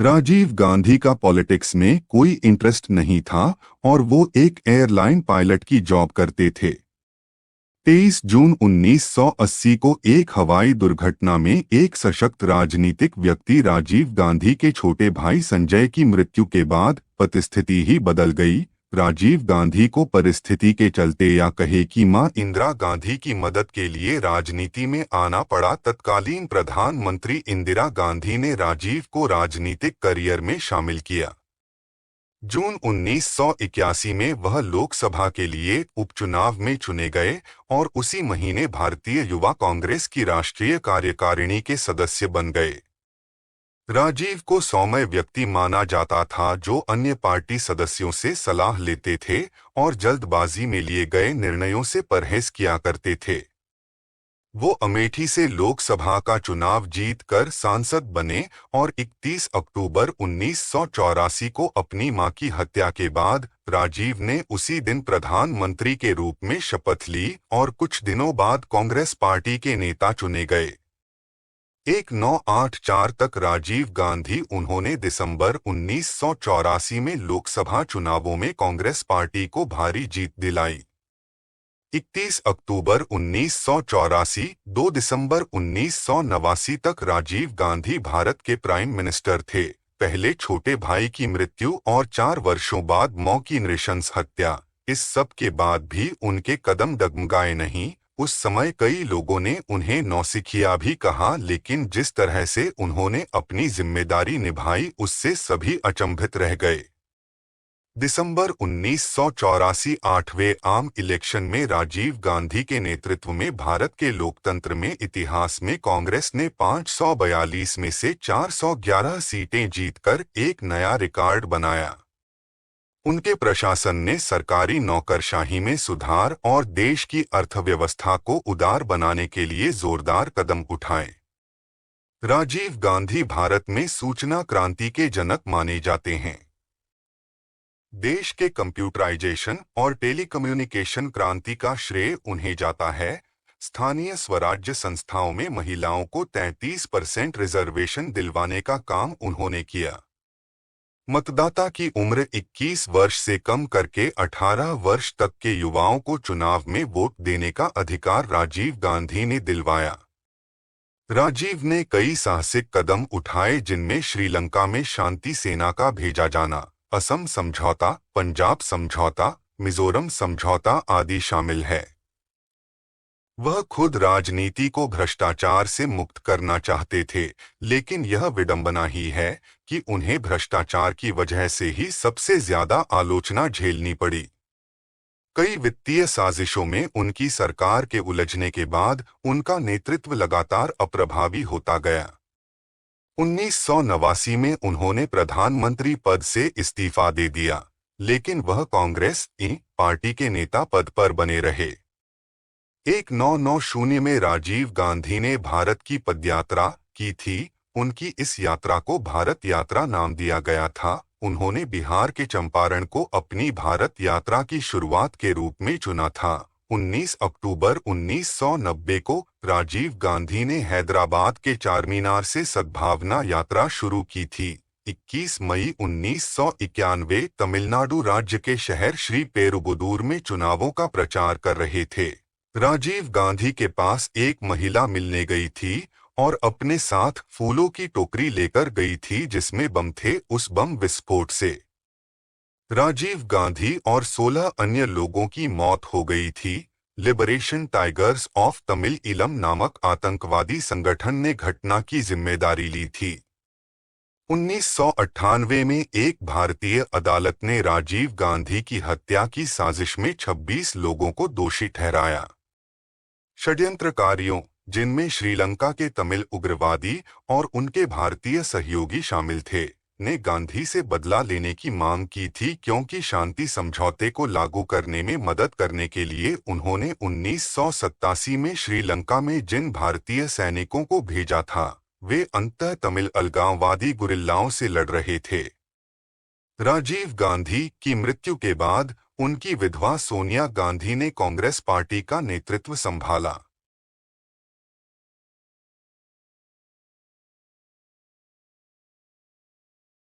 राजीव गांधी का पॉलिटिक्स में कोई इंटरेस्ट नहीं था और वो एक एयरलाइन पायलट की जॉब करते थे। 23 जून 1980 को एक हवाई दुर्घटना में एक सशक्त राजनीतिक व्यक्ति राजीव गांधी के छोटे भाई संजय की मृत्यु के बाद परिस्थिति ही बदल गई। राजीव गांधी को परिस्थिति के चलते या कहे कि मां इंदिरा गांधी की मदद के लिए राजनीति में आना पड़ा। तत्कालीन प्रधानमंत्री इंदिरा गांधी ने राजीव को राजनीतिक करियर में शामिल किया। जून 1981 में वह लोकसभा के लिए उपचुनाव में चुने गए और उसी महीने भारतीय युवा कांग्रेस की राष्ट्रीय कार्यकारिणी के सदस्य बन गए। राजीव को सौम्य व्यक्ति माना जाता था जो अन्य पार्टी सदस्यों से सलाह लेते थे और जल्दबाजी में लिए गए निर्णयों से परहेज किया करते थे। वो अमेठी से लोकसभा का चुनाव जीतकर सांसद बने और 31 अक्टूबर 1984 को अपनी मां की हत्या के बाद राजीव ने उसी दिन प्रधानमंत्री के रूप में शपथ ली और कुछ दिनों बाद कांग्रेस पार्टी के नेता चुने गए। 1984 तक राजीव गांधी उन्होंने दिसंबर 1984 में लोकसभा चुनावों में कांग्रेस पार्टी को भारी जीत दिलाई। 31 अक्टूबर 1984, 2 दिसंबर 1989 तक राजीव गांधी भारत के प्राइम मिनिस्टर थे। पहले छोटे भाई की मृत्यु और 4 वर्षों बाद मां की नृशंस हत्या, इस सब के बाद भी उनके कदम डगमगाए नहीं। उस समय कई लोगों ने उन्हें नौसिखिया भी कहा, लेकिन जिस तरह से उन्होंने अपनी जिम्मेदारी निभाई उससे सभी अचंभित रह गए। दिसंबर 1984 8वें आम इलेक्शन में राजीव गांधी के नेतृत्व में भारत के लोकतंत्र में इतिहास में कांग्रेस ने 542 में से 411 सीटें जीतकर एक नया रिकॉर्ड बनाया। उनके प्रशासन ने सरकारी नौकरशाही में सुधार और देश की अर्थव्यवस्था को उदार बनाने के लिए जोरदार कदम उठाए। राजीव गांधी भारत में सूचना क्रांति के जनक माने जाते हैं। देश के कंप्यूटराइजेशन और टेलीकम्युनिकेशन क्रांति का श्रेय उन्हें जाता है। स्थानीय स्वराज्य संस्थाओं में महिलाओं को 33% रिजर्वेशन दिलवाने का काम उन्होंने किया। मतदाता की उम्र 21 वर्ष से कम करके 18 वर्ष तक के युवाओं को चुनाव में वोट देने का अधिकार राजीव गांधी ने दिलवाया। राजीव ने कई साहसिक कदम उठाए जिनमें श्रीलंका में शांति सेना का भेजा जाना, असम समझौता, पंजाब समझौता, मिजोरम समझौता आदि शामिल है। वह खुद राजनीति को भ्रष्टाचार से मुक्त करना चाहते थे, लेकिन यह विडंबना ही है कि उन्हें भ्रष्टाचार की वजह से ही सबसे ज्यादा आलोचना झेलनी पड़ी। कई वित्तीय साजिशों में उनकी सरकार के उलझने के बाद उनका नेतृत्व लगातार अप्रभावी होता गया। 1989 में उन्होंने प्रधानमंत्री पद से इस्तीफा दे दिया, लेकिन वह कांग्रेस पार्टी के नेता पद पर बने रहे। 1990 में राजीव गांधी ने भारत की पदयात्रा की थी। उनकी इस यात्रा को भारत यात्रा नाम दिया गया था। उन्होंने बिहार के चंपारण को अपनी भारत यात्रा की शुरुआत के रूप में चुना था। 19 अक्टूबर 1990 को राजीव गांधी ने हैदराबाद के चारमीनार से सद्भावना यात्रा शुरू की थी। 21 मई 1991 तमिलनाडु राज्य के शहर श्री पेरुबुदूर में चुनावों का प्रचार कर रहे थे। राजीव गांधी के पास एक महिला मिलने गई थी और अपने साथ फूलों की टोकरी लेकर गई थी जिसमें बम थे। उस बम विस्फोट से राजीव गांधी और 16 अन्य लोगों की मौत हो गई थी। लिबरेशन टाइगर्स ऑफ तमिल इलम नामक आतंकवादी संगठन ने घटना की जिम्मेदारी ली थी। 1998 में एक भारतीय अदालत ने राजीव गांधी की हत्या की साजिश में 26 लोगों को दोषी ठहराया। षड्यंत्रकारियों, जिनमें श्रीलंका के तमिल उग्रवादी और उनके भारतीय सहयोगी शामिल थे, ने गांधी से बदला लेने की मांग की थी क्योंकि शांति समझौते को लागू करने में मदद करने के लिए उन्होंने 1987 में श्रीलंका में जिन भारतीय सैनिकों को भेजा था वे अंततः तमिल अलगाववादी गुरिल्लाओं से लड़ रहे थे। राजीव गांधी की मृत्यु के बाद उनकी विधवा सोनिया गांधी ने कांग्रेस पार्टी का नेतृत्व संभाला।